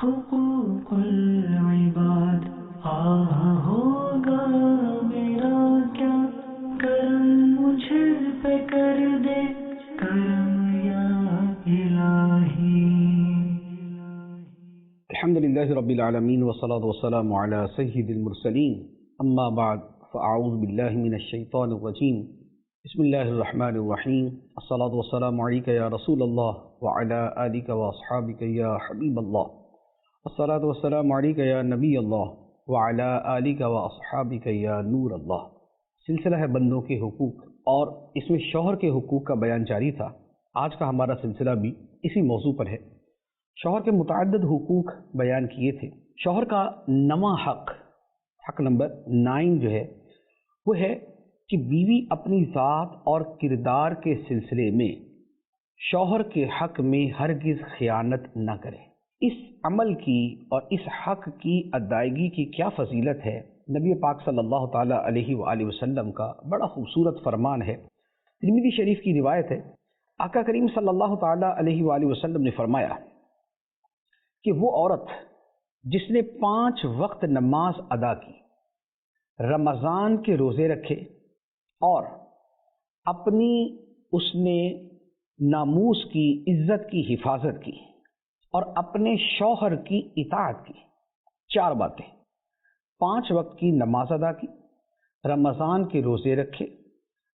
حقوق العباد ہوگا میرا کیا کرم مجھ پہ کر دے کرم یا الہی. الحمد للہ رب العالمین والصلاة والسلام علی سید المرسلین اما بعد فاعوذ باللہ من الشیطان الرجیم بسم اللہ الرحمن الرحیم الصلاة والسلام علیک یا رسول اللہ وعلی آلک واصحابک یا حبیب اللہ الصلاة والسلام علیک یا نبی اللہ وعلی آلک واصحابک یا نور اللہ. سلسلہ ہے بندوں کے حقوق اور اس میں شوہر کے حقوق کا بیان جاری تھا. آج کا ہمارا سلسلہ بھی اسی موضوع پر ہے. شوہر کے متعدد حقوق بیان کیے تھے. شوہر کا نواں حق نمبر 9 جو ہے وہ ہے کہ بیوی اپنی ذات اور کردار کے سلسلے میں شوہر کے حق میں ہرگز خیانت نہ کرے. اس عمل کی اور اس حق کی ادائیگی کی کیا فضیلت ہے. نبی پاک صلی اللہ تعالیٰ علیہ وآلہ وسلم کا بڑا خوبصورت فرمان ہے. ترمذی شریف کی روایت ہے. آقا کریم صلی اللہ تعالیٰ علیہ وآلہ وسلم نے فرمایا کہ وہ عورت جس نے 5 وقت نماز ادا کی، رمضان کے روزے رکھے اور اپنی اس نے ناموس کی عزت کی حفاظت کی اور اپنے شوہر کی اطاعت کی. 4 باتیں: 5 وقت کی نماز ادا کی، رمضان کے روزے رکھے،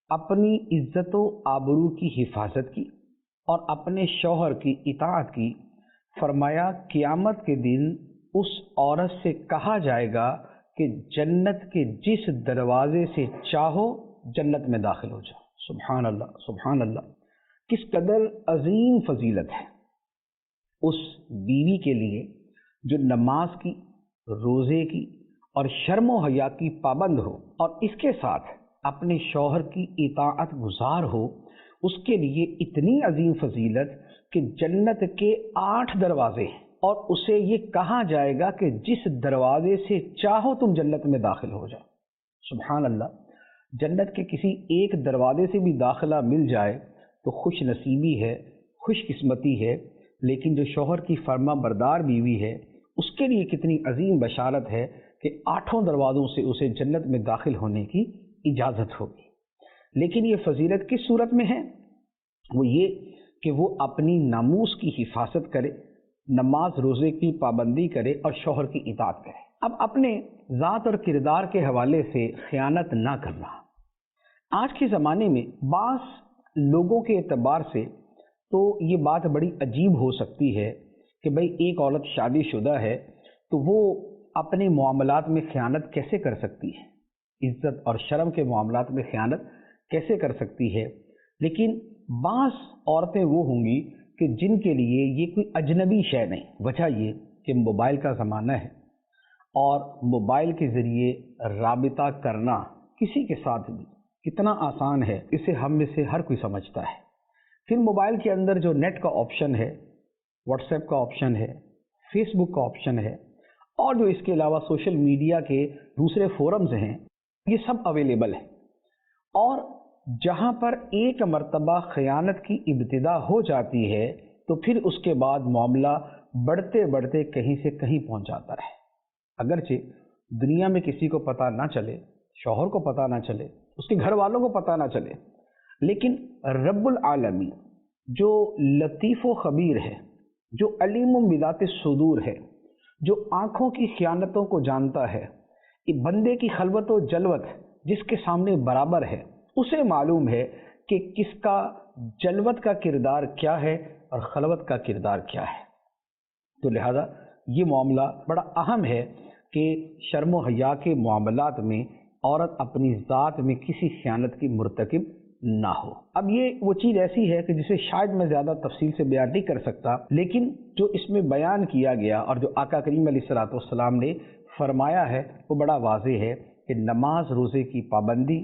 اپنی عزت و آبرو کی حفاظت کی اور اپنے شوہر کی اطاعت کی. فرمایا قیامت کے دن اس عورت سے کہا جائے گا کہ جنت کے جس دروازے سے چاہو جنت میں داخل ہو جاؤ. سبحان اللہ سبحان اللہ. کس قدر عظیم فضیلت ہے اس بیوی کے لیے جو نماز کی، روزے کی اور شرم و حیا کی پابند ہو اور اس کے ساتھ اپنے شوہر کی اطاعت گزار ہو. اس کے لیے اتنی عظیم فضیلت کہ جنت کے 8 دروازے اور اسے یہ کہا جائے گا کہ جس دروازے سے چاہو تم جنت میں داخل ہو جاؤ. سبحان اللہ. جنت کے کسی ایک دروازے سے بھی داخلہ مل جائے تو خوش نصیبی ہے، خوش قسمتی ہے. لیکن جو شوہر کی فرما بردار بیوی ہے اس کے لیے کتنی عظیم بشارت ہے کہ 8 دروازوں سے اسے جنت میں داخل ہونے کی اجازت ہوگی. لیکن یہ فضیلت کس صورت میں ہے؟ وہ یہ کہ وہ اپنی ناموس کی حفاظت کرے، نماز روزے کی پابندی کرے اور شوہر کی اطاعت کرے. اب اپنے ذات اور کردار کے حوالے سے خیانت نہ کرنا. آج کے زمانے میں بعض لوگوں کے اعتبار سے تو یہ بات بڑی عجیب ہو سکتی ہے کہ بھئی ایک عورت شادی شدہ ہے تو وہ اپنے معاملات میں خیانت کیسے کر سکتی ہے، عزت اور شرم کے معاملات میں خیانت کیسے کر سکتی ہے. لیکن بعض عورتیں وہ ہوں گی کہ جن کے لیے یہ کوئی اجنبی شے نہیں. وجہ یہ کہ موبائل کا زمانہ ہے اور موبائل کے ذریعے رابطہ کرنا کسی کے ساتھ بھی کتنا آسان ہے اسے ہم میں سے ہر کوئی سمجھتا ہے. پھر موبائل کے اندر جو نیٹ کا آپشن ہے، واٹس ایپ کا آپشن ہے، فیس بک کا آپشن ہے اور جو اس کے علاوہ سوشل میڈیا کے دوسرے فورمز ہیں، یہ سب اویلیبل ہے. اور جہاں پر ایک مرتبہ خیانت کی ابتدا ہو جاتی ہے تو پھر اس کے بعد معاملہ بڑھتے بڑھتے کہیں سے کہیں پہنچ جاتا ہے. اگرچہ دنیا میں کسی کو پتہ نہ چلے، شوہر کو پتہ نہ چلے، اس کے گھر والوں کو پتہ نہ چلے، لیکن رب العالمین جو لطیف و خبیر ہے، جو علیم بذات الصدور ہے، جو آنکھوں کی خیانتوں کو جانتا ہے، بندے کی خلوت و جلوت جس کے سامنے برابر ہے، اسے معلوم ہے کہ کس کا جلوت کا کردار کیا ہے اور خلوت کا کردار کیا ہے. تو لہذا یہ معاملہ بڑا اہم ہے کہ شرم و حیا کے معاملات میں عورت اپنی ذات میں کسی خیانت کی مرتکب نہ ہو. اب یہ وہ چیز ایسی ہے کہ جسے شاید میں زیادہ تفصیل سے بیان نہیں کر سکتا، لیکن جو اس میں بیان کیا گیا اور جو آقا کریم علیہ الصلوۃ والسلام نے فرمایا ہے وہ بڑا واضح ہے کہ نماز روزے کی پابندی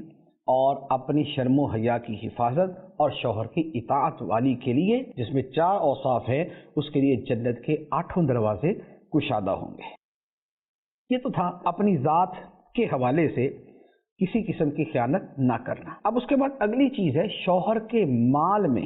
اور اپنی شرم و حیا کی حفاظت اور شوہر کی اطاعت والی کے لیے جس میں 4 اوصاف ہیں اس کے لیے جنت کے 8 دروازے کشادہ ہوں گے. یہ تو تھا اپنی ذات کے حوالے سے کسی قسم کی خیانت نہ کرنا. اب اس کے بعد اگلی چیز ہے شوہر کے مال میں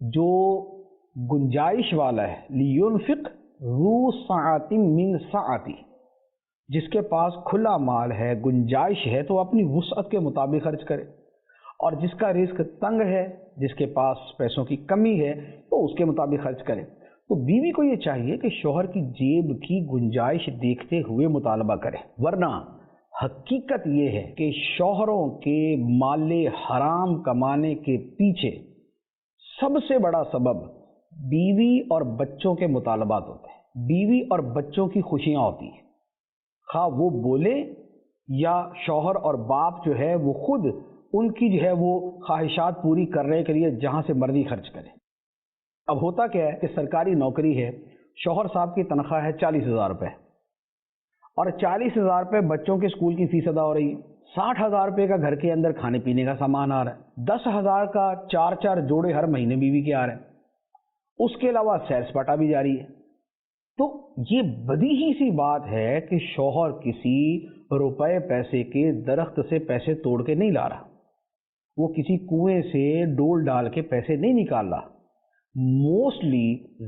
جو گنجائش والا ہے، لیُنفق ذو سعۃ من سعتہ، جس کے پاس کھلا مال ہے، گنجائش ہے، تو اپنی وسعت کے مطابق خرچ کرے، اور جس کا رزق تنگ ہے، جس کے پاس پیسوں کی کمی ہے، تو اس کے مطابق خرچ کرے۔ تو بیوی کو یہ چاہیے کہ شوہر کی جیب کی گنجائش دیکھتے ہوئے مطالبہ کرے، ورنہ حقیقت یہ ہے کہ شوہروں کے مال حرام کمانے کے پیچھے سب سے بڑا سبب بیوی اور بچوں کے مطالبات ہوتے ہیں، بیوی اور بچوں کی خوشیاں ہوتی ہیں، خواہ وہ بولے یا شوہر اور باپ جو ہے وہ خود ان کی جو ہے وہ خواہشات پوری کرنے کے لیے جہاں سے مرضی خرچ کرے۔ اب ہوتا کیا ہے کہ سرکاری نوکری ہے، شوہر صاحب کی تنخواہ ہے 40,000 روپے، اور 40,000 روپے بچوں کے اسکول کی فیس ادا ہو رہی ہے، 60,000 روپے کا گھر کے اندر کھانے پینے کا سامان آ رہا ہے، 10,000 کا 4 جوڑے ہر مہینے بیوی کے آ رہے ہیں، اس کے علاوہ سیر سپاٹا بھی جاری ہے۔ تو یہ بدیہی سی بات ہے کہ شوہر کسی روپے پیسے کے درخت سے پیسے توڑ کے نہیں لا رہا، وہ کسی کنویں سے ڈول ڈال کے پیسے نہیں نکال رہا۔ موسٹلی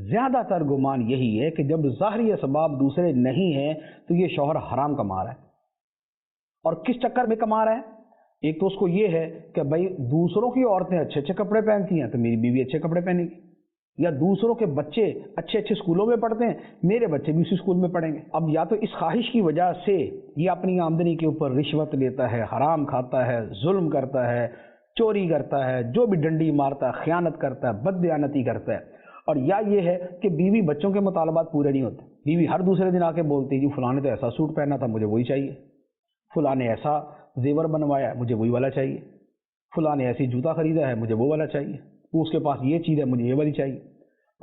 زیادہ تر گمان یہی ہے کہ جب ظاہری اسباب دوسرے نہیں ہیں تو یہ شوہر حرام کما رہا ہے، اور کس چکر میں کما رہا ہے؟ ایک تو اس کو یہ ہے کہ بھائی دوسروں کی عورتیں اچھے اچھے کپڑے پہنتی ہیں تو میری بیوی اچھے کپڑے پہنے گی، یا دوسروں کے بچے اچھے اچھے اسکولوں میں پڑھتے ہیں، میرے بچے بھی اسی اسکول میں پڑھیں گے۔ اب یا تو اس خواہش کی وجہ سے یہ اپنی آمدنی کے اوپر رشوت لیتا ہے، حرام کھاتا ہے، ظلم کرتا ہے، چوری کرتا ہے، جو بھی ڈنڈی مارتا ہے، خیانت کرتا ہے، بددیانتی کرتا ہے، اور یا یہ ہے کہ بیوی بچوں کے مطالبات پورے نہیں ہوتے، بیوی ہر دوسرے دن آ کے بولتی ہے جی فلاں نے تو ایسا سوٹ پہنا تھا مجھے وہی چاہیے، فلاں نے ایسا زیور بنوایا مجھے وہی والا چاہیے، فلاں نے ایسی جوتا خریدا ہے مجھے وہ والا چاہیے، وہ اس کے پاس یہ چیز ہے مجھے یہ والی چاہیے۔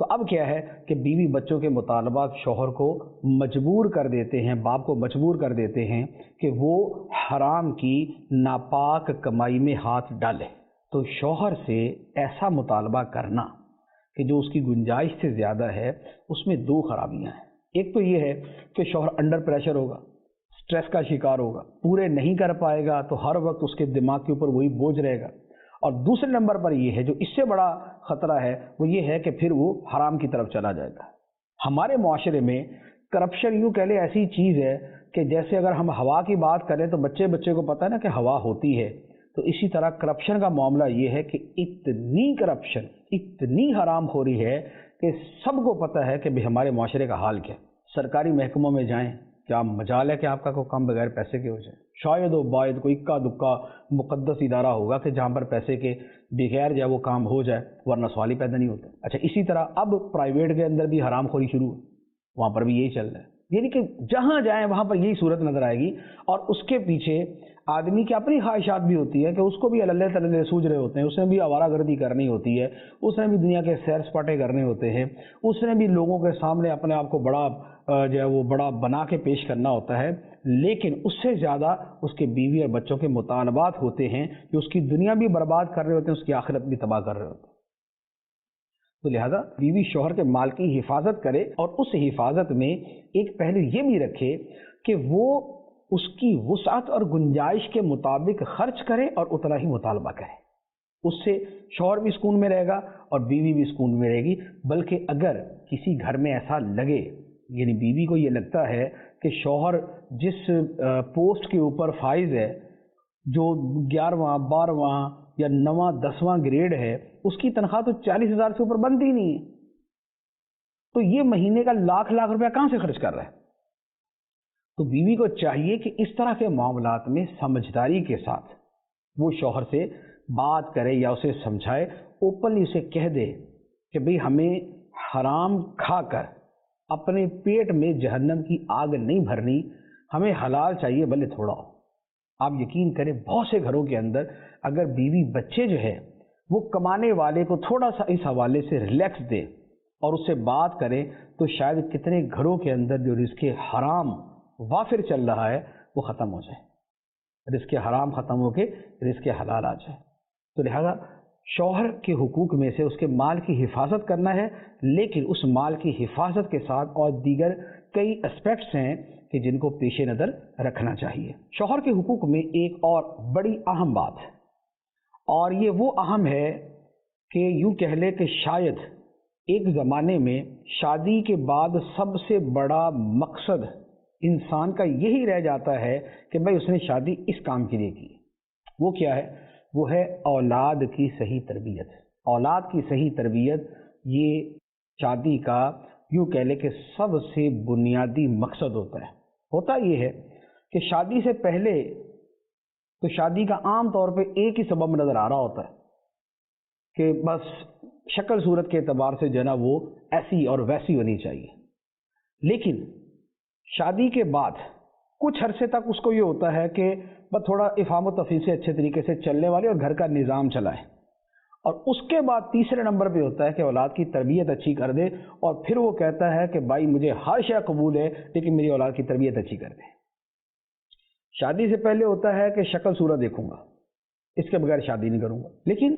تو اب کیا ہے کہ بیوی بچوں کے مطالبات شوہر کو مجبور کر دیتے ہیں، باپ کو مجبور کر دیتے ہیں کہ وہ حرام کی ناپاک کمائی میں ہاتھ ڈالے۔ تو شوہر سے ایسا مطالبہ کرنا کہ جو اس کی گنجائش سے زیادہ ہے، اس میں دو خرابیاں ہیں۔ ایک تو یہ ہے کہ شوہر انڈر پریشر ہوگا، سٹریس کا شکار ہوگا، پورے نہیں کر پائے گا تو ہر وقت اس کے دماغ کے اوپر وہی بوجھ رہے گا، اور دوسرے نمبر پر یہ ہے جو اس سے بڑا خطرہ ہے وہ یہ ہے کہ پھر وہ حرام کی طرف چلا جائے گا۔ ہمارے معاشرے میں کرپشن یوں کہہ لیں ایسی چیز ہے کہ جیسے اگر ہم ہوا کی بات کریں تو بچے کو پتہ ہے نا کہ ہوا ہوتی ہے، تو اسی طرح کرپشن کا معاملہ یہ ہے کہ اتنی کرپشن، اتنی حرام خوری ہے کہ سب کو پتہ ہے کہ ہمارے معاشرے کا حال کیا۔ سرکاری محکموں میں جائیں، کیا مجال ہے کہ آپ کا کوئی کام بغیر پیسے کے ہو جائے؟ شاید و باید کوئی اکا دکا مقدس ادارہ ہوگا کہ جہاں پر پیسے کے بغیر جو ہے وہ کام ہو جائے، ورنہ سوال ہی پیدا نہیں ہوتا۔ اچھا، اسی طرح اب پرائیویٹ کے اندر بھی حرام خوری شروع ہے، وہاں پر بھی یہی چل رہا ہے، یعنی کہ جہاں جائیں وہاں پر یہی صورت نظر آئے گی، اور اس کے پیچھے آدمی کی اپنی خواہشات بھی ہوتی ہے کہ اس کو بھی اللہ تعالیٰ سوچ رہے ہوتے ہیں، اس نے بھی آوارہ گردی کرنی ہوتی ہے، اس نے بھی دنیا کے سیر سپاٹے کرنے ہوتے ہیں، اس نے بھی لوگوں کے سامنے اپنے آپ کو بڑا جو ہے وہ بڑا بنا کے پیش کرنا ہوتا ہے، لیکن اس سے زیادہ اس کے بیوی اور بچوں کے مطالبات ہوتے ہیں جو اس کی دنیا بھی برباد کر رہے ہوتے ہیں، اس کی آخرت بھی تباہ کر رہے ہوتے ہیں۔ تو لہذا بیوی شوہر کے مال کی حفاظت کرے، اور اس حفاظت میں ایک پہلو یہ بھی رکھے کہ وہ اس کی وسعت اور گنجائش کے مطابق خرچ کرے اور اتنا ہی مطالبہ کرے۔ اس سے شوہر بھی سکون میں رہے گا اور بیوی بھی سکون میں رہے گی۔ بلکہ اگر کسی گھر میں ایسا لگے، یعنی بیوی کو یہ لگتا ہے کہ شوہر جس پوسٹ کے اوپر فائز ہے، جو 11واں 12واں یا 9واں 10واں گریڈ ہے، اس کی تنخواہ تو 40,000 سے اوپر بنتی نہیں ہے، تو یہ مہینے کا لاکھ روپیہ کہاں سے خرچ کر رہا ہے؟ تو بیوی کو چاہیے کہ اس طرح کے معاملات میں سمجھداری کے ساتھ وہ شوہر سے بات کرے یا اسے سمجھائے، اوپنلی اسے کہہ دے کہ بھئی ہمیں حرام کھا کر اپنے پیٹ میں جہنم کی آگ نہیں بھرنی، ہمیں حلال چاہیے بھلے تھوڑا ہو۔ آپ یقین کریں بہت سے گھروں کے اندر اگر بیوی بچے جو ہے وہ کمانے والے کو تھوڑا سا اس حوالے سے ریلیکس دے اور اس سے بات کرے، تو شاید کتنے گھروں کے اندر جو رزق حرام وافر چل رہا ہے وہ ختم ہو جائے، رزق حرام ختم ہو کے رزق حلال آ جائے۔ تو لہذا شوہر کے حقوق میں سے اس کے مال کی حفاظت کرنا ہے، لیکن اس مال کی حفاظت کے ساتھ اور دیگر کئی اسپیکٹس ہیں کہ جن کو پیش نظر رکھنا چاہیے۔ شوہر کے حقوق میں ایک اور بڑی اہم بات ہے، اور یہ وہ اہم ہے کہ یوں کہہ لے کہ شاید ایک زمانے میں شادی کے بعد سب سے بڑا مقصد انسان کا یہی رہ جاتا ہے کہ بھائی اس نے شادی اس کام کے لیے کی. وہ کیا ہے؟ وہ ہے اولاد کی صحیح تربیت. اولاد کی صحیح تربیت یہ شادی کا یوں کہہ لے کہ سب سے بنیادی مقصد ہوتا ہے. ہوتا یہ ہے کہ شادی سے پہلے تو شادی کا عام طور پہ ایک ہی سبب نظر آ رہا ہوتا ہے کہ بس شکل صورت کے اعتبار سے جو ہے نا وہ ایسی اور ویسی ہونی چاہیے. لیکن شادی کے بعد کچھ عرصے تک اس کو یہ ہوتا ہے کہ بس تھوڑا افہام و تفہیم سے اچھے طریقے سے چلنے والے اور گھر کا نظام چلائے. اور اس کے بعد تیسرے نمبر پہ ہوتا ہے کہ اولاد کی تربیت اچھی کر دے, اور پھر وہ کہتا ہے کہ بھائی مجھے ہر شے قبول ہے لیکن میری اولاد کی تربیت اچھی کر دے. شادی سے پہلے ہوتا ہے کہ شکل صورت دیکھوں گا, اس کے بغیر شادی نہیں کروں گا. لیکن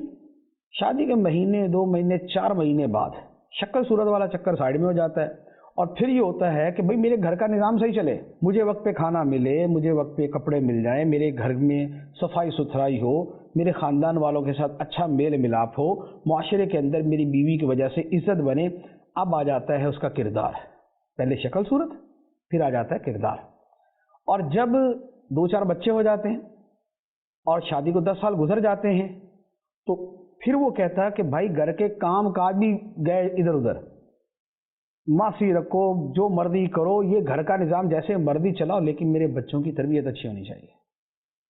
شادی کے مہینے 2 مہینے 4 مہینے بعد شکل صورت والا چکر سائڈ میں ہو جاتا ہے, اور پھر یہ ہوتا ہے کہ بھئی میرے گھر کا نظام صحیح چلے, مجھے وقت پہ کھانا ملے, مجھے وقت پہ کپڑے مل جائیں, میرے گھر میں صفائی ستھرائی ہو, میرے خاندان والوں کے ساتھ اچھا میل ملاپ ہو, معاشرے کے اندر میری بیوی کی وجہ سے عزت بنے. اب آ جاتا ہے اس کا کردار. پہلے شکل صورت, پھر آ جاتا ہے کردار. اور جب 2-4 بچے ہو جاتے ہیں اور شادی کو 10 سال گزر جاتے ہیں تو پھر وہ کہتا ہے کہ بھائی گھر کے کام کاج بھی گئے ادھر ادھر, معافی رکھو, جو مرضی کرو, یہ گھر کا نظام جیسے مرضی چلاؤ, لیکن میرے بچوں کی تربیت اچھی ہونی چاہیے.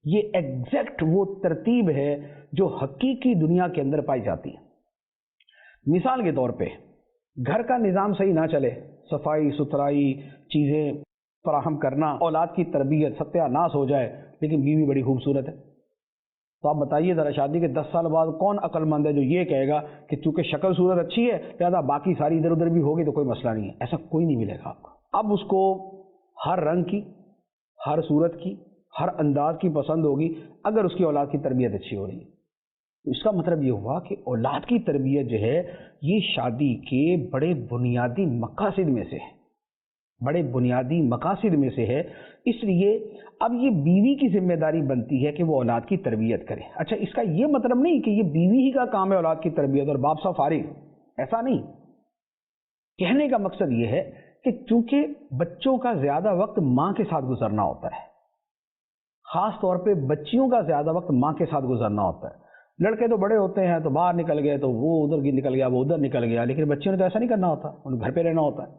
یہ ایگزیکٹ وہ ترتیب ہے جو حقیقی دنیا کے اندر پائی جاتی ہے. مثال کے طور پہ گھر کا نظام صحیح نہ چلے, صفائی ستھرائی چیزیں فراہم کرنا, اولاد کی تربیت ستیہ ناش ہو جائے, لیکن بیوی بڑی خوبصورت ہے, تو آپ بتائیے ذرا شادی کے 10 سال بعد کون عقل مند ہے جو یہ کہے گا کہ چونکہ شکل صورت اچھی ہے لہٰذا باقی ساری ادھر ادھر بھی ہوگی تو کوئی مسئلہ نہیں ہے؟ ایسا کوئی نہیں ملے گا آپ کو. اب اس کو ہر رنگ کی, ہر صورت کی, ہر انداز کی پسند ہوگی اگر اس کی اولاد کی تربیت اچھی ہو رہی ہے. تو اس کا مطلب یہ ہوا کہ اولاد کی تربیت جو ہے یہ شادی کے بڑے بنیادی مقاصد میں سے ہے, بڑے بنیادی مقاصد میں سے ہے. اس لیے اب یہ بیوی کی ذمہ داری بنتی ہے کہ وہ اولاد کی تربیت کرے. اچھا, اس کا یہ مطلب نہیں کہ یہ بیوی ہی کا کام ہے اولاد کی تربیت اور باپ صاحب فارغ, ایسا نہیں. کہنے کا مقصد یہ ہے کہ چونکہ بچوں کا زیادہ وقت ماں کے ساتھ گزرنا ہوتا ہے, خاص طور پہ بچیوں کا زیادہ وقت ماں کے ساتھ گزرنا ہوتا ہے. لڑکے تو بڑے ہوتے ہیں تو باہر نکل گئے تو وہ ادھر نکل گیا, وہ ادھر نکل گیا, لیکن بچیوں نے تو ایسا نہیں کرنا ہوتا, انہیں گھر پہ رہنا ہوتا ہے.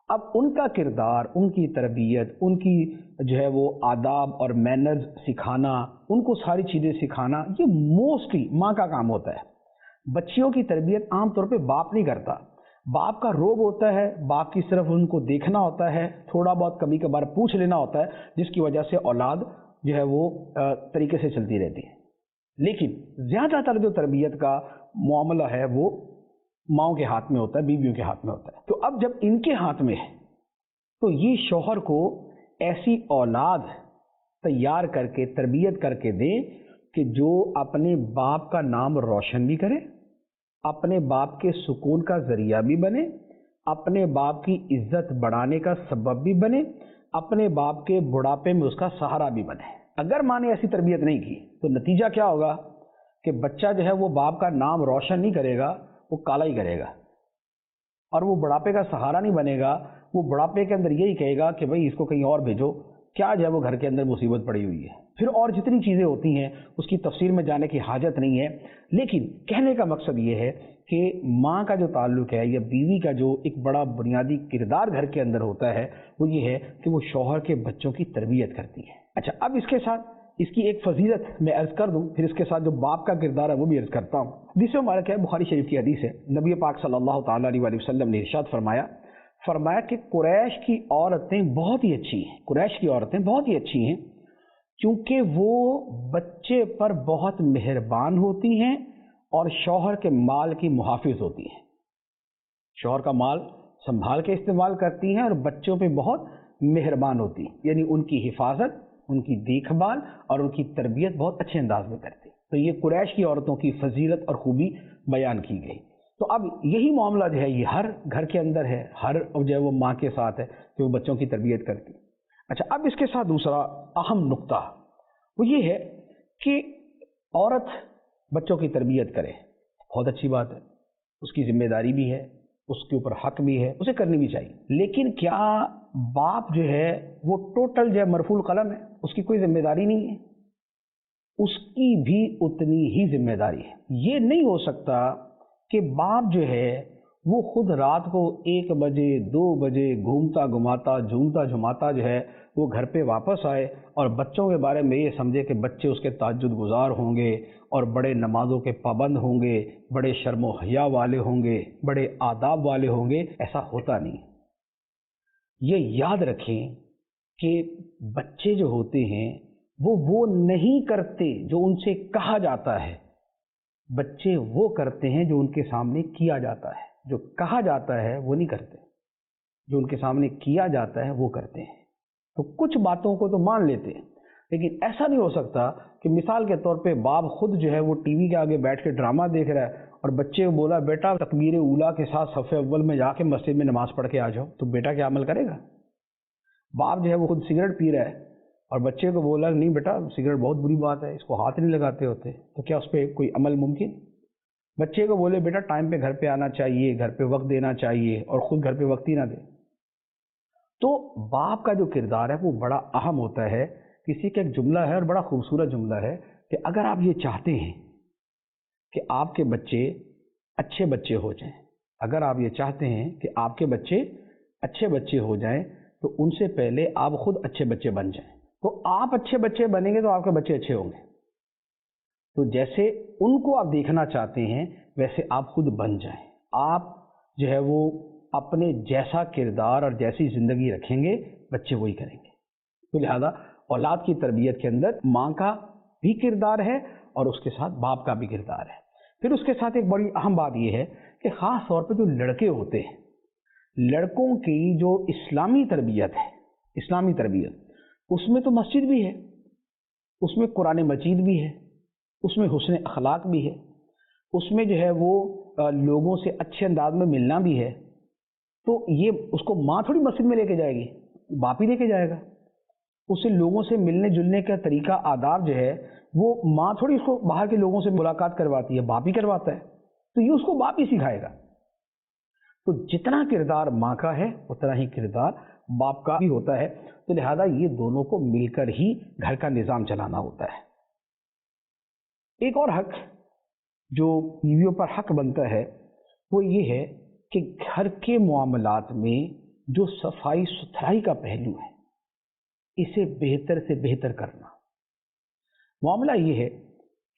اب ان کا کردار, ان کی تربیت, ان کی جو ہے وہ آداب اور مینرز سکھانا, ان کو ساری چیزیں سکھانا, یہ موسٹلی ماں کا کام ہوتا ہے. بچیوں کی تربیت عام طور پہ باپ نہیں کرتا. باپ کا روب ہوتا ہے, باپ کی صرف ان کو دیکھنا ہوتا ہے, تھوڑا بہت کبھی کبھار پوچھ لینا ہوتا ہے, جس کی وجہ سے اولاد جو ہے وہ طریقے سے چلتی رہتی ہے. لیکن زیادہ تر جو تربیت کا معاملہ ہے وہ ماؤں کے ہاتھ میں ہوتا ہے, بیویوں کے ہاتھ میں ہوتا ہے. تو اب جب ان کے ہاتھ میں ہے تو یہ شوہر کو ایسی اولاد تیار کر کے تربیت کر کے دیں کہ جو اپنے باپ کا نام روشن بھی کرے, اپنے باپ کے سکون کا ذریعہ بھی بنے, اپنے باپ کی عزت بڑھانے کا سبب بھی بنے, اپنے باپ کے بڑھاپے میں اس کا سہارا بھی بنے. اگر ماں نے ایسی تربیت نہیں کی تو نتیجہ کیا ہوگا کہ بچہ جو ہے وہ باپ کا نام روشن نہیں کرے گا, وہ کالا ہی کرے گا, اور وہ بڑھاپے کا سہارا نہیں بنے گا. وہ بڑھاپے کے اندر یہی کہے گا کہ بھئی اس کو کہیں اور بھیجو, کیا جو ہے وہ گھر کے اندر مصیبت پڑی ہوئی ہے. پھر اور جتنی چیزیں ہوتی ہیں اس کی تفصیل میں جانے کی حاجت نہیں ہے. لیکن کہنے کا مقصد یہ ہے کہ ماں کا جو تعلق ہے یا بیوی کا جو ایک بڑا بنیادی کردار گھر کے اندر ہوتا ہے وہ یہ ہے کہ وہ شوہر کے بچوں کی تربیت کرتی ہے. اچھا, اب اس کے ساتھ اس کی ایک فضیلت میں عرض کر دوں, پھر اس کے ساتھ جو باپ کا کردار ہے وہ بھی عرض کرتا ہوں. حدیث مبارک ہے, بخاری شریف کی حدیث ہے. نبی پاک صلی اللہ تعالیٰ علیہ وسلم نے ارشاد فرمایا کہ قریش کی عورتیں بہت ہی اچھی ہیں, قریش کی عورتیں بہت ہی اچھی ہیں کیونکہ وہ بچے پر بہت مہربان ہوتی ہیں اور شوہر کے مال کی محافظ ہوتی ہیں. شوہر کا مال سنبھال کے استعمال کرتی ہیں اور بچوں پہ بہت مہربان ہوتی ہیں, یعنی ان کی حفاظت, ان کی دیکھ بھال اور ان کی تربیت بہت اچھے انداز میں کرتی. تو یہ قریش کی عورتوں کی فضیلت اور خوبی بیان کی گئی. تو اب یہی معاملہ جو ہے یہ ہر گھر کے اندر ہے, ہر جو ہے وہ ماں کے ساتھ ہے کہ وہ بچوں کی تربیت کرتی. اچھا, اب اس کے ساتھ دوسرا اہم نقطہ وہ یہ ہے کہ عورت بچوں کی تربیت کرے, بہت اچھی بات ہے، اس کی ذمہ داری بھی ہے، اس کے اوپر حق بھی ہے، اسے کرنی بھی چاہیے۔ لیکن کیا باپ جو ہے وہ ٹوٹل جو ہے مرفوع القلم ہے، اس کی کوئی ذمہ داری نہیں ہے؟ اس کی بھی اتنی ہی ذمہ داری ہے۔ یہ نہیں ہو سکتا کہ باپ جو ہے وہ خود رات کو 1 بجے 2 بجے گھومتا گھماتا جھومتا جھماتا جو ہے وہ گھر پہ واپس آئے اور بچوں کے بارے میں یہ سمجھے کہ بچے اس کے تہجد گزار ہوں گے اور بڑے نمازوں کے پابند ہوں گے، بڑے شرم و حیا والے ہوں گے، بڑے آداب والے ہوں گے۔ ایسا ہوتا نہیں۔ یہ یاد رکھیں کہ بچے جو ہوتے ہیں وہ نہیں کرتے جو ان سے کہا جاتا ہے، بچے وہ کرتے ہیں جو ان کے سامنے کیا جاتا ہے۔ جو کہا جاتا ہے وہ نہیں کرتے، جو ان کے سامنے کیا جاتا ہے وہ کرتے ہیں۔ تو کچھ باتوں کو تو مان لیتے ہیں، لیکن ایسا نہیں ہو سکتا کہ مثال کے طور پہ باپ خود جو ہے وہ ٹی وی کے آگے بیٹھ کے ڈرامہ دیکھ رہا ہے اور بچے کو بولا بیٹا تکبیر اولیٰ کے ساتھ صف اول میں جا کے مسجد میں نماز پڑھ کے آ جاؤ، تو بیٹا کیا عمل کرے گا؟ باپ جو ہے وہ خود سگریٹ پی رہا ہے اور بچے کو بولا نہیں بیٹا سگریٹ بہت بری بات ہے، اس کو ہاتھ نہیں لگاتے ہوتے، تو کیا اس پہ کوئی عمل ممکن؟ بچے کو بولے بیٹا ٹائم پہ گھر پہ آنا چاہیے، گھر پہ وقت دینا چاہیے، اور خود گھر پہ وقت ہی نہ دے۔ تو باپ کا جو کردار ہے وہ بڑا اہم ہوتا ہے۔ کسی کا ایک جملہ ہے اور بڑا خوبصورت جملہ ہے کہ اگر آپ یہ چاہتے ہیں کہ آپ کے بچے اچھے بچے ہو جائیں، اگر آپ یہ چاہتے ہیں کہ آپ کے بچے اچھے بچے ہو جائیں تو ان سے پہلے آپ خود اچھے بچے بن جائیں۔ تو آپ اچھے بچے بنیں گے تو آپ کے بچے اچھے ہوں گے۔ تو جیسے ان کو آپ دیکھنا چاہتے ہیں ویسے آپ خود بن جائیں۔ آپ جو ہے وہ اپنے جیسا کردار اور جیسی زندگی رکھیں گے بچے وہی کریں گے۔ تو لہذا اولاد کی تربیت کے اندر ماں کا بھی کردار ہے اور اس کے ساتھ باپ کا بھی کردار ہے۔ پھر اس کے ساتھ ایک بڑی اہم بات یہ ہے کہ خاص طور پہ جو لڑکے ہوتے ہیں، لڑکوں کی جو اسلامی تربیت ہے، اسلامی تربیت، اس میں تو مسجد بھی ہے، اس میں قرآن مجید بھی ہے، اس میں حسن اخلاق بھی ہے، اس میں جو ہے وہ لوگوں سے اچھے انداز میں ملنا بھی ہے۔ تو یہ اس کو ماں تھوڑی مسجد میں لے کے جائے گی، باپ ہی لے کے جائے گا۔ اسے لوگوں سے ملنے جلنے کا طریقہ آداب جو ہے وہ ماں تھوڑی اس کو باہر کے لوگوں سے ملاقات کرواتی ہے، باپ ہی کرواتا ہے۔ تو یہ اس کو باپ ہی سکھائے گا۔ تو جتنا کردار ماں کا ہے اتنا ہی کردار باپ کا بھی ہوتا ہے۔ تو لہذا یہ دونوں کو مل کر ہی گھر کا نظام چلانا ہوتا ہے۔ ایک اور حق جو بیویوں پر حق بنتا ہے وہ یہ ہے کہ گھر کے معاملات میں جو صفائی ستھرائی کا پہلو ہے اسے بہتر سے بہتر کرنا۔ معاملہ یہ ہے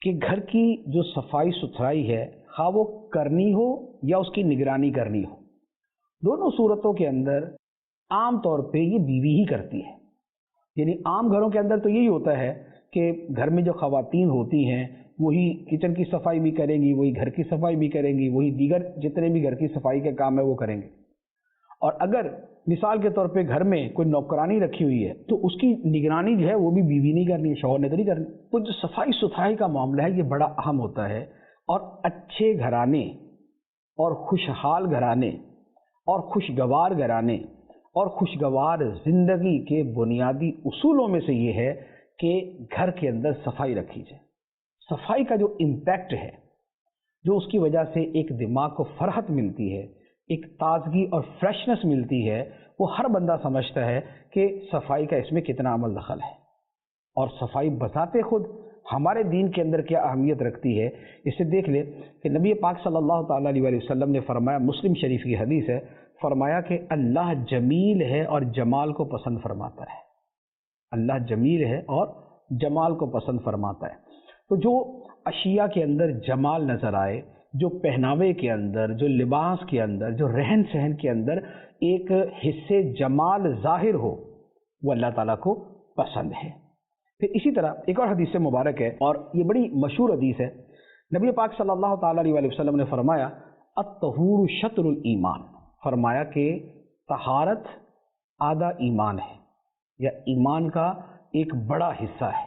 کہ گھر کی جو صفائی ستھرائی ہے خواہ وہ کرنی ہو یا اس کی نگرانی کرنی ہو، دونوں صورتوں کے اندر عام طور پہ یہ بیوی ہی کرتی ہے۔ یعنی عام گھروں کے اندر تو یہی ہوتا ہے کہ گھر میں جو خواتین ہوتی ہیں وہی کچن کی صفائی بھی کریں گی، وہی گھر کی صفائی بھی کریں گی، وہی دیگر جتنے بھی گھر کی صفائی کے کام ہے وہ کریں گے۔ اور اگر مثال کے طور پہ گھر میں کوئی نوکرانی رکھی ہوئی ہے تو اس کی نگرانی جو ہے وہ بھی بیوی نہیں کرنی ہے، شوہر نے تو نہیں کرنی۔ تو جو صفائی ستھرائی کا معاملہ ہے یہ بڑا اہم ہوتا ہے، اور اچھے گھرانے اور خوشحال گھرانے اور خوشگوار گھرانے اور خوشگوار زندگی کے بنیادی اصولوں میں سے یہ ہے کہ گھر کے اندر صفائی رکھی جائے۔ صفائی کا جو امپیکٹ ہے، جو اس کی وجہ سے ایک دماغ کو فرحت ملتی ہے، ایک تازگی اور فریشنس ملتی ہے، وہ ہر بندہ سمجھتا ہے کہ صفائی کا اس میں کتنا عمل دخل ہے۔ اور صفائی بذات خود ہمارے دین کے اندر کیا اہمیت رکھتی ہے اسے دیکھ لے کہ نبی پاک صلی اللہ تعالیٰ علیہ وسلم نے فرمایا، مسلم شریف کی حدیث ہے، فرمایا کہ اللہ جمیل ہے اور جمال کو پسند فرماتا ہے۔ اللہ جمیل ہے اور جمال کو پسند فرماتا ہے۔ تو جو اشیاء کے اندر جمال نظر آئے، جو پہناوے کے اندر، جو لباس کے اندر، جو رہن سہن کے اندر ایک حصے جمال ظاہر ہو، وہ اللہ تعالیٰ کو پسند ہے۔ پھر اسی طرح ایک اور حدیث مبارک ہے اور یہ بڑی مشہور حدیث ہے، نبی پاک صلی اللہ تعالیٰ علیہ وسلم نے فرمایا الطہور شطر الایمان، فرمایا کہ طہارت آدھا ایمان ہے یا ایمان کا ایک بڑا حصہ ہے۔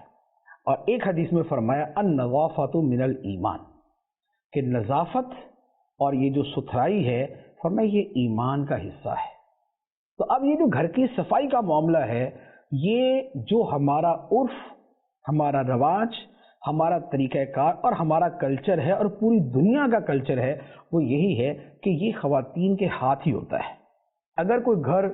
اور ایک حدیث میں فرمایا النظافۃ من الایمان، کہ نظافت اور یہ جو ستھرائی ہے فرمایا یہ ایمان کا حصہ ہے۔ تو اب یہ جو گھر کی صفائی کا معاملہ ہے، یہ جو ہمارا عرف، ہمارا رواج، ہمارا طریقہ کار اور ہمارا کلچر ہے اور پوری دنیا کا کلچر ہے وہ یہی ہے کہ یہ خواتین کے ہاتھ ہی ہوتا ہے. اگر کوئی گھر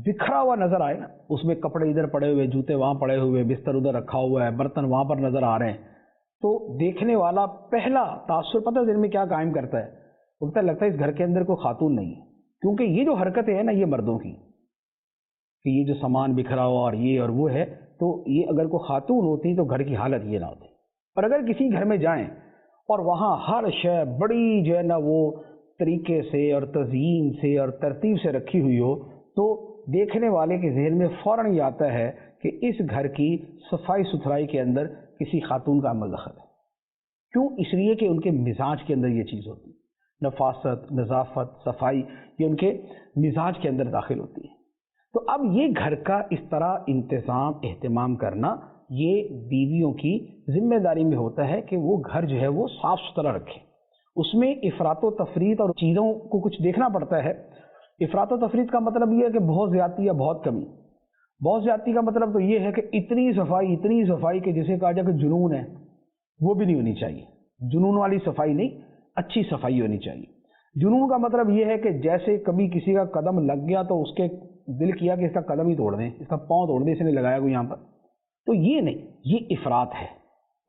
بکھرا ہوا نظر آئے نا، اس میں کپڑے ادھر پڑے ہوئے، جوتے وہاں پڑے ہوئے، بستر ادھر رکھا ہوا ہے، برتن وہاں پر نظر آ رہے ہیں، تو دیکھنے والا پہلا تاثر پتہ دل میں کیا قائم کرتا ہے؟ بولتا لگتا ہے اس گھر کے اندر کوئی خاتون نہیں ہے. کیونکہ یہ جو حرکتیں ہیں نا یہ مردوں کی، کہ یہ جو سامان بکھرا ہوا اور یہ اور وہ ہے، تو یہ اگر کوئی خاتون ہوتی تو گھر کی حالت یہ نہ ہوتی. اور اگر کسی گھر میں جائیں اور وہاں ہر شے بڑی جو ہے نا وہ طریقے سے اور تزئین سے اور ترتیب سے رکھی ہوئی ہو، تو دیکھنے والے کے ذہن میں فوراً یہ آتا ہے کہ اس گھر کی صفائی ستھرائی کے اندر کسی خاتون کا عمل دخل ہے. کیوں؟ اس لیے کہ ان کے مزاج کے اندر یہ چیز ہوتی ہے، نفاست، نظافت، صفائی، یہ ان کے مزاج کے اندر داخل ہوتی ہے. تو اب یہ گھر کا اس طرح انتظام اہتمام کرنا یہ بیویوں کی ذمہ داری میں ہوتا ہے کہ وہ گھر جو ہے وہ صاف ستھرا رکھے. اس میں افراط و تفریط اور چیزوں کو کچھ دیکھنا پڑتا ہے. افراط و تفریط کا مطلب یہ ہے کہ بہت زیادتی یا بہت کمی. بہت زیادتی کا مطلب تو یہ ہے کہ اتنی صفائی کہ جسے کہا جائے کہ جنون ہے، وہ بھی نہیں ہونی چاہیے. جنون والی صفائی نہیں، اچھی صفائی ہونی چاہیے. جنون کا مطلب یہ ہے کہ جیسے کبھی کسی کا قدم لگ گیا تو اس کے دل کیا کہ اس کا قدم ہی توڑ دیں، اس کا پاؤں توڑ دیں، اس نے لگایا کوئی یہاں پر. تو یہ نہیں، یہ افراط ہے.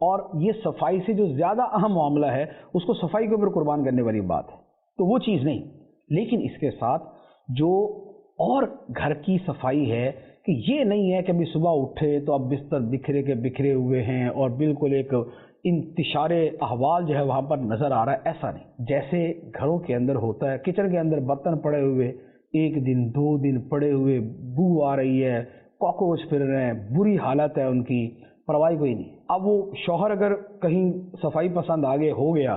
اور یہ صفائی سے جو زیادہ اہم معاملہ ہے اس کو صفائی کے اوپر قربان کرنے والی بات ہے، تو وہ چیز نہیں. لیکن اس کے ساتھ جو اور گھر کی صفائی ہے کہ یہ نہیں ہے کہ ابھی صبح اٹھے تو اب بستر بکھرے کے بکھرے ہوئے ہیں اور بالکل ایک انتشار احوال جو ہے وہاں پر نظر آ رہا ہے. ایسا نہیں. جیسے گھروں کے اندر ہوتا ہے، کچن کے اندر برتن پڑے ہوئے 1 دن 2 دن پڑے ہوئے، بو آ رہی ہے، کاکروچ پھر رہے ہیں، بری حالت ہے ان کی، پرواہ کوئی نہیں. اب وہ شوہر اگر کہیں صفائی پسند آگے ہو گیا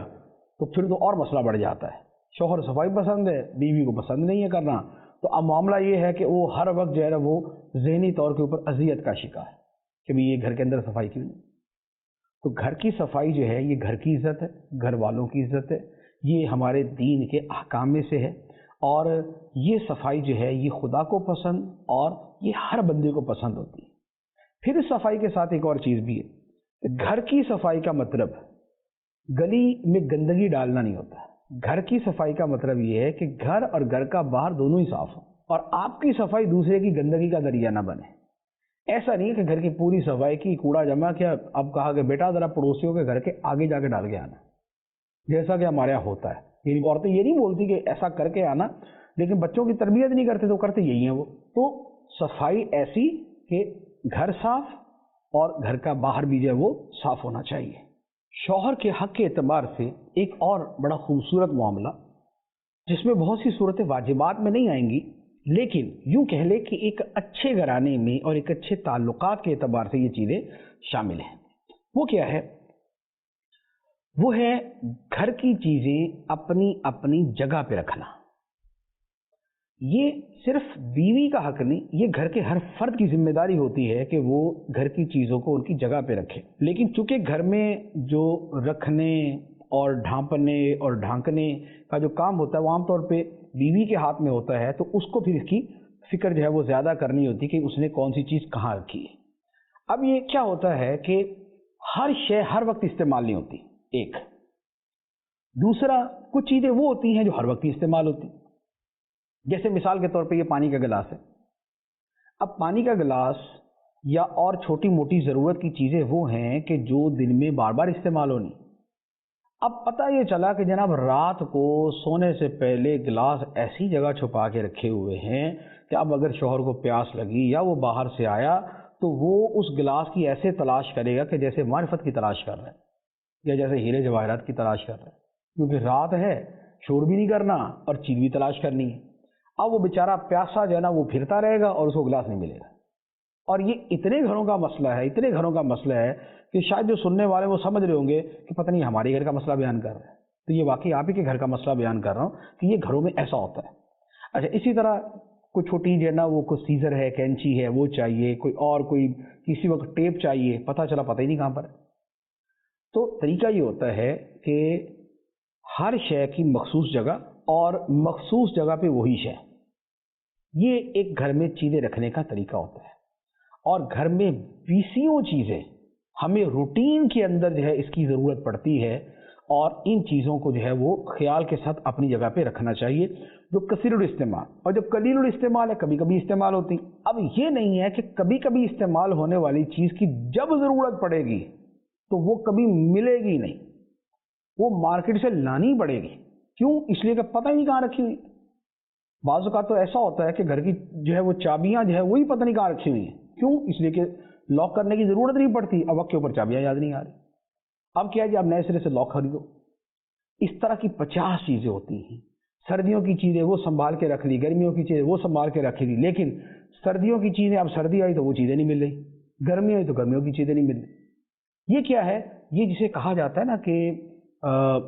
تو پھر تو اور مسئلہ بڑھ جاتا ہے. شوہر صفائی پسند ہے، بیوی کو پسند نہیں ہے کرنا، تو اب معاملہ یہ ہے کہ وہ ہر وقت جو ہے نا وہ ذہنی طور کے اوپر اذیت کا شکار ہے کہ بھی یہ گھر کے اندر صفائی کیوں نہیں. تو گھر کی صفائی جو ہے یہ گھر کی عزت ہے، گھر والوں کی عزت ہے، یہ ہمارے دین کے احکام میں سے ہے. اور یہ صفائی جو ہے یہ خدا کو پسند اور یہ ہر بندے کو پسند ہوتی ہے. پھر اس صفائی کے ساتھ ایک اور چیز بھی ہے. گھر کی صفائی کا مطلب گلی میں گندگی ڈالنا نہیں ہوتا. گھر کی صفائی کا مطلب یہ ہے کہ گھر اور گھر کا باہر دونوں ہی صاف ہو اور آپ کی صفائی دوسرے کی گندگی کا ذریعہ نہ بنے. ایسا نہیں ہے کہ گھر کی پوری صفائی کی کوڑا جمع کیا، اب کہا کہ بیٹا ذرا پڑوسیوں کے گھر کے آگے جا کے ڈال کے آنا، جیسا کہ ہمارے یہاں ہوتا ہے. یعنی عورتیں یہ نہیں بولتی کہ ایسا کر کے آنا، لیکن بچوں کی تربیت نہیں کرتے تو کرتے یہی ہیں وہ. تو صفائی ایسی کہ گھر صاف اور گھر کا باہر بھی جو ہے وہ صاف ہونا چاہیے. شوہر کے حق کے اعتبار سے ایک اور بڑا خوبصورت معاملہ جس میں بہت سی صورتیں واجبات میں نہیں آئیں گی، لیکن یوں کہہ لے کہ ایک اچھے گھرانے میں اور ایک اچھے تعلقات کے اعتبار سے یہ چیزیں شامل ہیں. وہ کیا ہے؟ وہ ہے گھر کی چیزیں اپنی اپنی جگہ پہ رکھنا. یہ صرف بیوی کا حق نہیں، یہ گھر کے ہر فرد کی ذمہ داری ہوتی ہے کہ وہ گھر کی چیزوں کو ان کی جگہ پہ رکھے. لیکن چونکہ گھر میں جو رکھنے اور ڈھانپنے اور ڈھانکنے کا جو کام ہوتا ہے وہ عام طور پہ بیوی کے ہاتھ میں ہوتا ہے، تو اس کو پھر اس کی فکر جو ہے وہ زیادہ کرنی ہوتی کہ اس نے کون سی چیز کہاں رکھی ہے. اب یہ کیا ہوتا ہے کہ ہر شے ہر وقت استعمال نہیں ہوتی. ایک دوسرا، کچھ چیزیں وہ ہوتی ہیں جو ہر وقت استعمال ہوتی، جیسے مثال کے طور پہ یہ پانی کا گلاس ہے. اب پانی کا گلاس یا اور چھوٹی موٹی ضرورت کی چیزیں وہ ہیں کہ جو دن میں بار بار استعمال ہونی. اب پتہ یہ چلا کہ جناب رات کو سونے سے پہلے گلاس ایسی جگہ چھپا کے رکھے ہوئے ہیں کہ اب اگر شوہر کو پیاس لگی یا وہ باہر سے آیا تو وہ اس گلاس کی ایسے تلاش کرے گا کہ جیسے معرفت کی تلاش کر رہا ہے یا جیسے ہیرے جواہرات کی تلاش کر رہا ہے، کیونکہ رات ہے، شور بھی نہیں کرنا اور چیز بھی تلاش کرنی ہے. اب وہ بیچارہ پیاسا جو ہے نا وہ پھرتا رہے گا اور اس کو گلاس نہیں ملے گا. اور یہ اتنے گھروں کا مسئلہ ہے، اتنے گھروں کا مسئلہ ہے کہ شاید جو سننے والے وہ سمجھ رہے ہوں گے کہ پتہ نہیں ہمارے گھر کا مسئلہ بیان کر رہا ہے، تو یہ واقعی آپ ہی کے گھر کا مسئلہ بیان کر رہا ہوں کہ یہ گھروں میں ایسا ہوتا ہے. اچھا، اسی طرح کوئی چھوٹی جو ہے نا وہ کوئی سیزر ہے، کینچی ہے، وہ چاہیے، کوئی کسی وقت ٹیپ چاہیے، پتہ چلا پتہ ہی نہیں کہاں پر ہے. تو طریقہ یہ ہوتا ہے کہ ہر شے کی مخصوص جگہ اور مخصوص جگہ پہ وہی شے، یہ ایک گھر میں چیزیں رکھنے کا طریقہ ہوتا ہے. اور گھر میں 20 چیزیں ہمیں روٹین کے اندر جو ہے اس کی ضرورت پڑتی ہے، اور ان چیزوں کو جو ہے وہ خیال کے ساتھ اپنی جگہ پہ رکھنا چاہیے. جو کثیر الاستعمال اور جو قلیل الاستعمال ہے، کبھی کبھی استعمال ہوتی. اب یہ نہیں ہے کہ کبھی کبھی استعمال ہونے والی چیز کی جب ضرورت پڑے گی تو وہ کبھی ملے گی نہیں، وہ مارکیٹ سے لانی پڑے گی. کیوں؟ اس لیے کہ پتہ ہی نہیں کہاں رکھی ہوئی. بعض اوقات تو ایسا ہوتا ہے کہ گھر کی جو ہے وہ چابیاں جو ہے وہی پتہ نہیں کہاں رکھی ہوئی ہیں. کیوں؟ اس لیے کہ لاک کرنے کی ضرورت نہیں پڑتی، اب وقت کے اوپر چابیاں یاد نہیں آ رہی. اب کیا ہے جی، اب نئے سرے سے لاک خریدو. اس طرح کی 50 چیزیں ہوتی ہیں. سردیوں کی چیزیں وہ سنبھال کے رکھ لی، گرمیوں کی چیزیں وہ سنبھال کے رکھ لی، لیکن سردیوں کی چیزیں اب سردی آئی تو وہ چیزیں نہیں مل رہی، گرمی آئی تو گرمیوں کی چیزیں نہیں مل رہی. یہ کیا ہے؟ یہ جسے کہا جاتا ہے نا کہ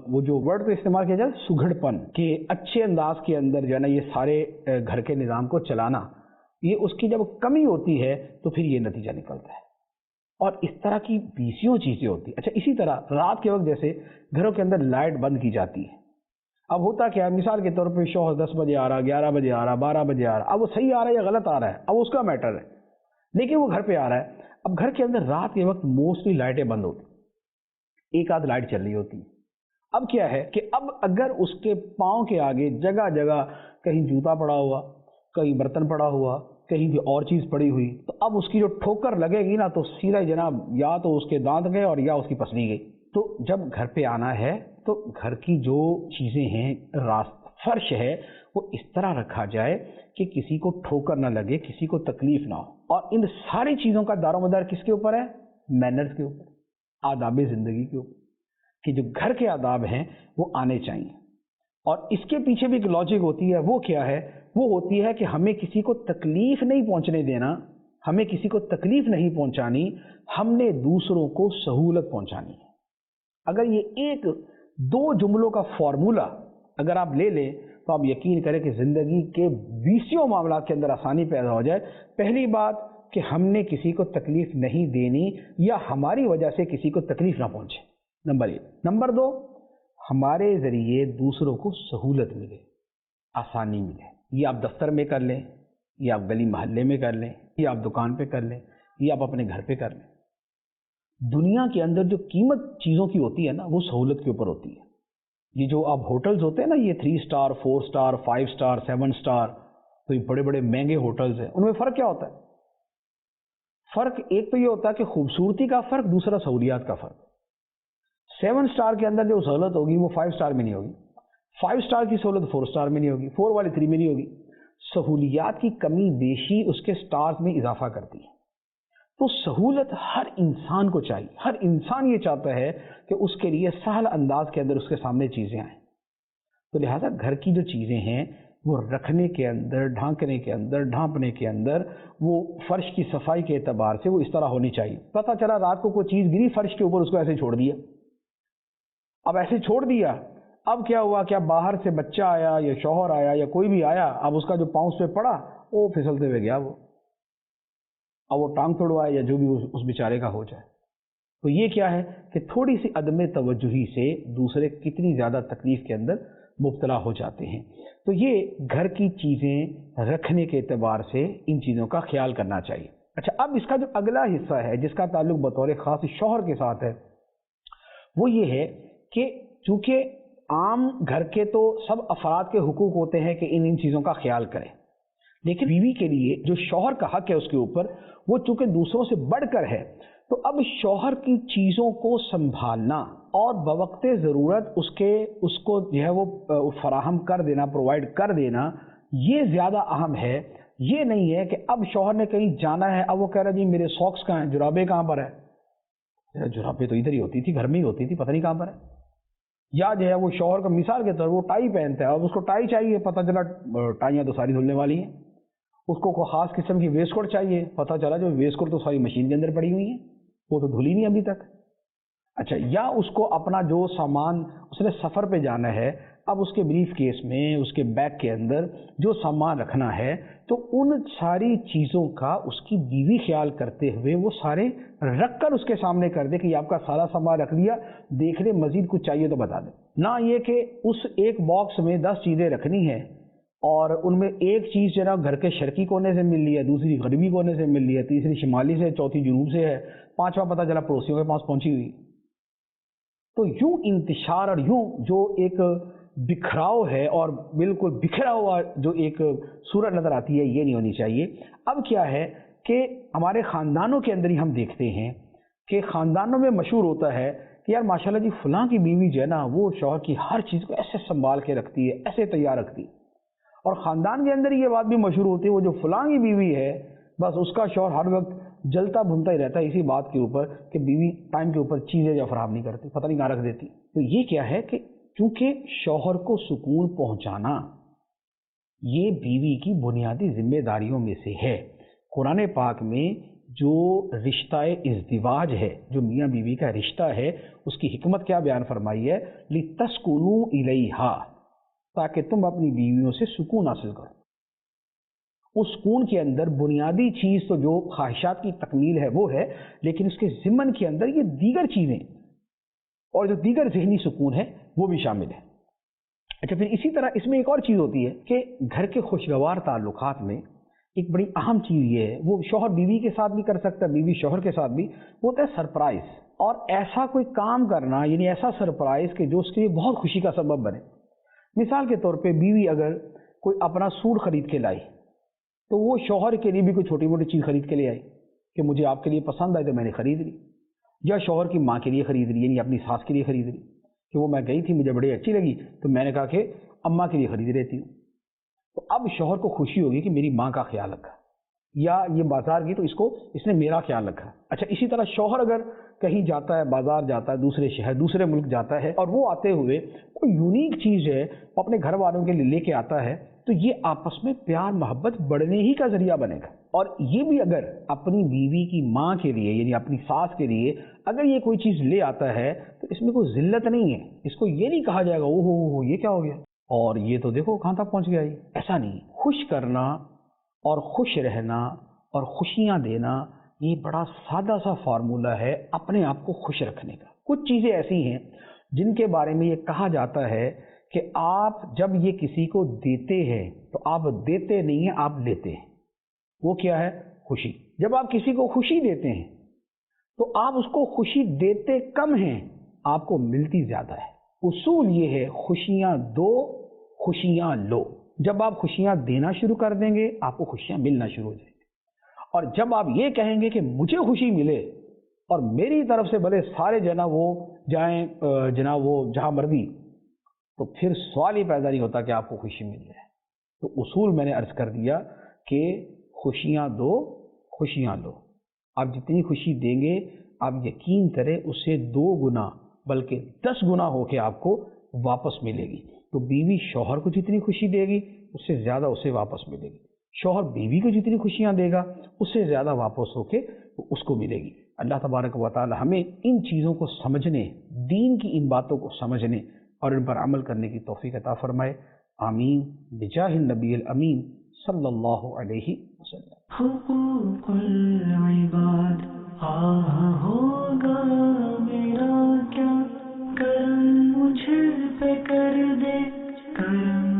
وہ جو ورڈ پہ استعمال کیا جائے سگھڑ پن، کہ اچھے انداز کے اندر جو ہے نا یہ سارے گھر کے نظام کو چلانا، یہ اس کی جب کمی ہوتی ہے تو پھر یہ نتیجہ نکلتا ہے. اور اس طرح کی 20 چیزیں ہوتی ہیں. اچھا، اسی طرح رات کے وقت جیسے گھروں کے اندر لائٹ بند کی جاتی ہے. اب ہوتا کیا ہے، مثال کے طور پہ شوہر 10 بجے آ رہا، 11 بجے آ رہا، 12 بجے آ رہا، اب وہ صحیح آ رہا ہے یا غلط آ رہا ہے اب اس کا میٹر ہے، لیکن وہ گھر پہ آ رہا ہے. اب گھر کے اندر رات کے وقت موسٹلی لائٹیں بند ہوتی، ایک آدھ لائٹ چل رہی ہوتی. اب کیا ہے کہ اب اگر اس کے پاؤں کے آگے جگہ جگہ کہیں جوتا پڑا ہوا، کہیں برتن پڑا ہوا، کہیں بھی اور چیز پڑی ہوئی، تو اب اس کی جو ٹھوکر لگے گی نا تو سیدھا جناب یا تو اس کے دانت گئے اور یا اس کی پسلی گئی. تو جب گھر پہ آنا ہے تو گھر کی جو چیزیں ہیں، فرش ہے، وہ اس طرح رکھا جائے کہ کسی کو ٹھوکر نہ لگے، کسی کو تکلیف نہ ہو. اور ان ساری چیزوں کا دار و مدار کس کے اوپر ہے؟ مینرز کے اوپر، آداب زندگی کے اوپر، کہ جو گھر کے آداب ہیں وہ آنے چاہیے. اور اس کے پیچھے بھی ایک لاجک ہوتی ہے. وہ کیا ہے؟ وہ ہوتی ہے کہ ہمیں کسی کو تکلیف نہیں پہنچنے دینا، ہمیں کسی کو تکلیف نہیں پہنچانی، ہم نے دوسروں کو سہولت پہنچانی ہے. اگر یہ ایک دو جملوں کا فارمولا اگر آپ لے لیں تو آپ یقین کریں کہ زندگی کے 20 معاملات کے اندر آسانی پیدا ہو جائے. پہلی بات کہ ہم نے کسی کو تکلیف نہیں دینی یا ہماری وجہ سے کسی کو تکلیف نہ پہنچے، نمبر 1. نمبر 2، ہمارے ذریعے دوسروں کو سہولت ملے، آسانی ملے. یہ آپ دفتر میں کر لیں، یہ آپ گلی محلے میں کر لیں، یہ آپ دکان پہ کر لیں، یہ آپ اپنے گھر پہ کر لیں. دنیا کے اندر جو قیمت چیزوں کی ہوتی ہے نا وہ سہولت کے اوپر ہوتی ہے. یہ جو آپ ہوٹلز ہوتے ہیں نا، یہ 3 سٹار، 4 سٹار، 5 سٹار، 7 سٹار، تو یہ بڑے بڑے مہنگے ہوٹلز ہیں. ان میں فرق کیا ہوتا ہے؟ فرق ایک تو یہ ہوتا ہے کہ خوبصورتی کا فرق، دوسرا سہولیات کا فرق. 7 سٹار کے اندر جو سہولت ہوگی وہ 5 سٹار میں نہیں ہوگی، 5 سٹار کی سہولت 4 سٹار میں نہیں ہوگی، 4 والی 3 میں نہیں ہوگی. سہولیات کی کمی بیشی اس کے سٹارز میں اضافہ کرتی ہے. تو سہولت ہر انسان کو چاہیے، ہر انسان یہ چاہتا ہے کہ اس کے لیے سہل انداز کے اندر اس کے سامنے چیزیں آئیں. تو لہٰذا گھر کی جو چیزیں ہیں وہ رکھنے کے اندر، ڈھانکنے کے اندر، ڈھانپنے کے اندر، وہ فرش کی صفائی کے اعتبار سے وہ اس طرح ہونی چاہیے. پتہ چلا رات کو کوئی چیز گری فرش کے اوپر، اس کو ایسے چھوڑ دیا. اب ایسے چھوڑ دیا، اب کیا ہوا؟ کیا باہر سے بچہ آیا یا شوہر آیا یا کوئی بھی آیا، اب اس کا جو پاؤں پہ پڑا وہ پھسلتے ہوئے گیا، وہ اب وہ ٹانگ توڑوائے یا جو بھی اس بیچارے کا ہو جائے. تو یہ کیا ہے کہ تھوڑی سی عدم توجہی سے دوسرے کتنی زیادہ تکلیف کے اندر مبتلا ہو جاتے ہیں. تو یہ گھر کی چیزیں رکھنے کے اعتبار سے ان چیزوں کا خیال کرنا چاہیے. اچھا، اب اس کا جو اگلا حصہ ہے جس کا تعلق بطور خاص شوہر کے ساتھ ہے، وہ یہ ہے کہ چونکہ عام گھر کے تو سب افراد کے حقوق ہوتے ہیں کہ ان چیزوں کا خیال کریں، لیکن بیوی کے لیے جو شوہر کا حق ہے اس کے اوپر، وہ چونکہ دوسروں سے بڑھ کر ہے، تو اب شوہر کی چیزوں کو سنبھالنا اور بوقت ضرورت اس کو جو ہے وہ فراہم کر دینا، پرووائڈ کر دینا، یہ زیادہ اہم ہے. یہ نہیں ہے کہ اب شوہر نے کہیں جانا ہے، اب وہ کہہ رہا جی میرے ساکس کہاں ہیں، جرابیں کہاں پر ہے؟ جرابیں تو ادھر ہی ہوتی تھی، گھر میں ہی ہوتی تھی، پتہ نہیں کہاں پر ہے. یا جو ہے وہ شوہر کا مثال کے طور وہ ٹائی پہنتا ہے، اب اس کو ٹائی چاہیے، پتہ چلا ٹائیاں تو ساری دھلنے والی ہیں. اس کو کوئی خاص قسم کی ویسٹ کوٹ چاہیے، پتہ چلا جو ویسٹ کوٹ تو ساری مشین کے اندر پڑی ہوئی ہیں، وہ تو دھلی نہیں ابھی تک. اچھا، یا اس کو اپنا جو سامان، اس نے سفر پہ جانا ہے، اب اس کے بریف کیس میں، اس کے بیگ کے اندر جو سامان رکھنا ہے، تو ان ساری چیزوں کا اس کی بیوی خیال کرتے ہوئے وہ سارے رکھ کر اس کے سامنے کر دے کہ یہ آپ کا سارا سامان رکھ لیا، دیکھ لے، مزید کچھ چاہیے تو بتا دیں. نہ یہ کہ اس ایک باکس میں 10 چیزیں رکھنی ہیں اور ان میں ایک چیز جو ہے نا گھر کے شرقی کونے سے مل رہی ہے، دوسری غربی کونے سے مل رہی ہے، تیسری شمالی سے، چوتھی جنوب سے ہے، پانچواں پتہ چلا پڑوسیوں کے پاس پہنچی ہوئی. تو یوں انتشار اور یوں جو ایک بکھراؤ ہے اور بالکل بکھرا ہوا جو ایک صورت نظر آتی ہے، یہ نہیں ہونی چاہیے. اب کیا ہے کہ ہمارے خاندانوں کے اندر ہی ہم دیکھتے ہیں کہ خاندانوں میں مشہور ہوتا ہے کہ یار ماشاءاللہ جی فلاں کی بیوی جو ہے نا وہ شوہر کی ہر چیز کو ایسے سنبھال کے رکھتی ہے، ایسے تیار رکھتی ہے. اور خاندان کے اندر یہ بات بھی مشہور ہوتی ہے وہ جو فلاں کی بیوی ہے بس اس کا شوہر ہر وقت جلتا بھنتا ہی رہتا ہے اسی بات کے اوپر کہ بیوی ٹائم کے اوپر چیزیں جو فراہم نہیں کرتی، پتہ نہیں کہاں رکھ دیتی. تو یہ کیا ہے کہ چونکہ شوہر کو سکون پہنچانا یہ بیوی کی بنیادی ذمہ داریوں میں سے ہے. قرآن پاک میں جو رشتہ ازدواج ہے، جو میاں بیوی کا رشتہ ہے، اس کی حکمت کیا بیان فرمائی ہے؟ لِتَسْكُنُوا إِلَيْهَا، تاکہ تم اپنی بیویوں سے سکون حاصل کرو. اس سکون کے اندر بنیادی چیز تو جو خواہشات کی تکمیل ہے وہ ہے، لیکن اس کے ضمن کے اندر یہ دیگر چیزیں اور جو دیگر ذہنی سکون ہے وہ بھی شامل ہے. اچھا پھر اسی طرح اس میں ایک اور چیز ہوتی ہے کہ گھر کے خوشگوار تعلقات میں ایک بڑی اہم چیز یہ ہے، وہ شوہر بیوی کے ساتھ بھی کر سکتا ہے، بیوی شوہر کے ساتھ بھی، وہ ہوتا ہے سرپرائز. اور ایسا کوئی کام کرنا، یعنی ایسا سرپرائز کہ جو اس کے لیے بہت خوشی کا سبب بنے. مثال کے طور پہ بیوی اگر کوئی اپنا سوٹ خرید کے لائی تو وہ شوہر کے لیے بھی کوئی چھوٹی موٹی چیز خرید کے لے آئی کہ مجھے آپ کے لیے پسند آئی تو میں نے خرید لی، یا شوہر کی ماں کے لیے خرید لی، یعنی اپنی ساس کے لیے خرید لی کہ وہ میں گئی تھی مجھے بڑی اچھی لگی تو میں نے کہا کہ اماں کے لیے خرید لیتی ہوں. تو اب شوہر کو خوشی ہوگی کہ میری ماں کا خیال رکھا، یا یہ بازار گئی تو اس نے میرا خیال رکھا. اچھا اسی طرح شوہر اگر کہیں جاتا ہے، بازار جاتا ہے، دوسرے شہر دوسرے ملک جاتا ہے اور وہ آتے ہوئے کوئی یونیک چیز ہے وہ اپنے گھر والوں کے لیے لے کے آتا ہے تو یہ آپس میں پیار محبت بڑھنے ہی کا ذریعہ بنے گا. اور یہ بھی اگر اپنی بیوی کی ماں کے لیے یعنی اپنی ساس کے لیے اگر یہ کوئی چیز لے آتا ہے تو اس میں کوئی ذلت نہیں ہے، اس کو یہ نہیں کہا جائے گا اوہ ہو یہ کیا ہو گیا اور یہ تو دیکھو کہاں تک پہنچ گیا. ایسا نہیں. خوش کرنا اور خوش رہنا اور خوشیاں دینا یہ بڑا سادہ سا فارمولہ ہے اپنے آپ کو خوش رکھنے کا. کچھ چیزیں ایسی ہیں جن کے بارے میں یہ کہا جاتا ہے کہ آپ جب یہ کسی کو دیتے ہیں تو آپ دیتے نہیں ہیں، آپ لیتے ہیں. وہ کیا ہے؟ خوشی. جب آپ کسی کو خوشی دیتے ہیں تو آپ اس کو خوشی دیتے کم ہیں، آپ کو ملتی زیادہ ہے. اصول یہ ہے خوشیاں دو خوشیاں لو. جب آپ خوشیاں دینا شروع کر دیں گے آپ کو خوشیاں ملنا شروع ہو جائیں گی. اور جب آپ یہ کہیں گے کہ مجھے خوشی ملے اور میری طرف سے بھلے سارے جناب وہ جائیں جناب وہ جہاں مرضی، تو پھر سوال ہی پیدا نہیں ہوتا کہ آپ کو خوشی مل جائے. تو اصول میں نے عرض کر دیا کہ خوشیاں دو خوشیاں لو. آپ جتنی خوشی دیں گے آپ یقین کریں اس سے 2 گنا بلکہ 10 گنا ہو کے آپ کو واپس ملے گی. تو بیوی شوہر کو جتنی خوشی دے گی اس سے زیادہ اسے واپس ملے گی. شوہر بیوی کو جتنی خوشیاں دے گا اس سے زیادہ واپس ہو کے اس کو ملے گی. اللہ تبارک و تعالی ہمیں ان چیزوں کو سمجھنے، دین کی ان باتوں کو سمجھنے اور ان پر عمل کرنے کی توفیق عطا فرمائے. آمین بجاہ النبی الامین صلی اللہ علیہ وسلم. حقوق العباد ہوگا میرا کیا، کرم مجھ پہ کر دے کرم